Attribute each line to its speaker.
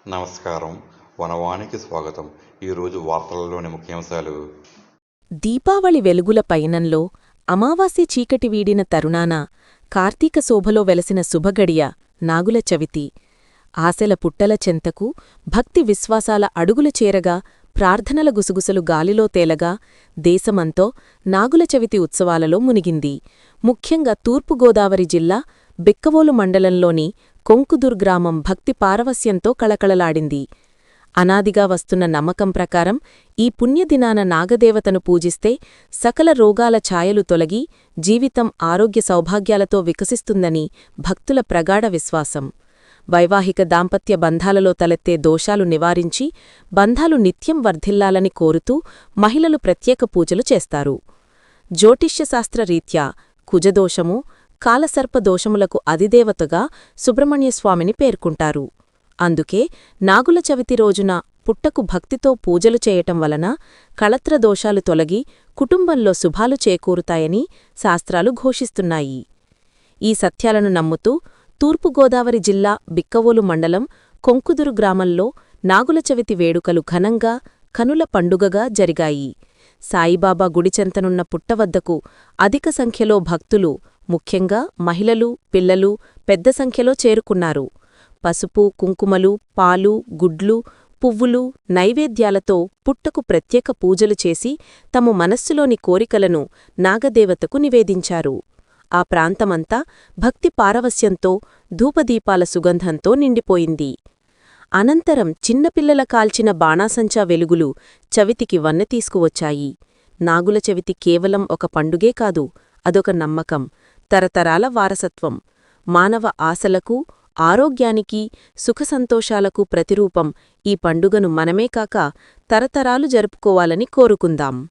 Speaker 1: నమస్కారం. వనవానికి స్వాగతం. ఈరోజు వార్తలలోని ముఖ్యాంశాలు.
Speaker 2: దీపావళి వెలుగుల పయనంలో అమావాస్య చీకటి వీడిన తరుణాన కార్తీక శోభలో వెలసిన శుభగడియ నాగుల చవితి. ఆశల పుట్టల చెంతకు భక్తి విశ్వాసాల అడుగులు చేరగా, ప్రార్థనల గుసగుసలు గాలిలో తేలగా దేశమంతో నాగుల చవితి ఉత్సవాలలో మునిగింది. ముఖ్యంగా తూర్పుగోదావరి జిల్లా బిక్కవోలు మండలంలోని కొంకుదుర్ గ్రామం భక్తి పారవస్యంతో కళకళలాడింది. అనాదిగా వస్తున్న నమ్మకం ప్రకారం ఈ పుణ్యదినాన నాగదేవతను పూజిస్తే సకల రోగాల ఛాయలు తొలగి జీవితం ఆరోగ్య సౌభాగ్యాలతో వికసిస్తుందని భక్తుల ప్రగాఢ విశ్వాసం. వైవాహిక దాంపత్య బంధాలలో తలెత్తే దోషాలు నివారించి బంధాలు నిత్యం వర్ధిల్లాలని కోరుతూ మహిళలు ప్రత్యేక పూజలు చేస్తారు. జ్యోతిష్యశాస్త్రరీత్యా కుజదోషము, కాలసర్పదోషములకు అధిదేవతగా సుబ్రహ్మణ్యస్వామిని పేర్కొంటారు. అందుకే నాగుల చవితి రోజున పుట్టకు భక్తితో పూజలు చేయటం వలన కళత్రదోషాలు తొలగి కుటుంబంలో శుభాలు చేకూరుతాయని శాస్త్రాలు ఘోషిస్తున్నాయి. ఈ సత్యాలను నమ్ముతూ తూర్పుగోదావరి జిల్లా బిక్కవోలు మండలం కొంకుదురు గ్రామంలో నాగుల చవితి వేడుకలు ఘనంగా కనుల పండుగగా జరిగాయి. సాయిబాబా గుడిచెంతనున్న పుట్టవద్దకు అధిక సంఖ్యలో భక్తులు, ముఖ్యంగా మహిళలు, పిల్లలు పెద్ద సంఖ్యలో చేరుకున్నారు. పసుపు, కుంకుమలు, పాలు, గుడ్లు, పువ్వులు, నైవేద్యాలతో పుట్టకు ప్రత్యేక పూజలు చేసి తమ మనస్సులోని కోరికలను నాగదేవతకు నివేదించారు. ఆ ప్రాంతమంతా భక్తి పారవస్యంతో ధూపదీపాల సుగంధంతో నిండిపోయింది. అనంతరం చిన్నపిల్లల కాల్చిన బాణాసంచా వెలుగులు చవితికి వన్నె తీసుకువచ్చాయి. నాగుల చవితి కేవలం ఒక పండుగే కాదు, అదొక నమ్మకం, తరతరాల వారసత్వం. మానవ ఆశలకు, ఆరోగ్యానికి, సుఖసంతోషాలకు ప్రతిరూపం ఈ పండుగను మనమే కాక తరతరాలు జరుపుకోవాలని కోరుకుందాం.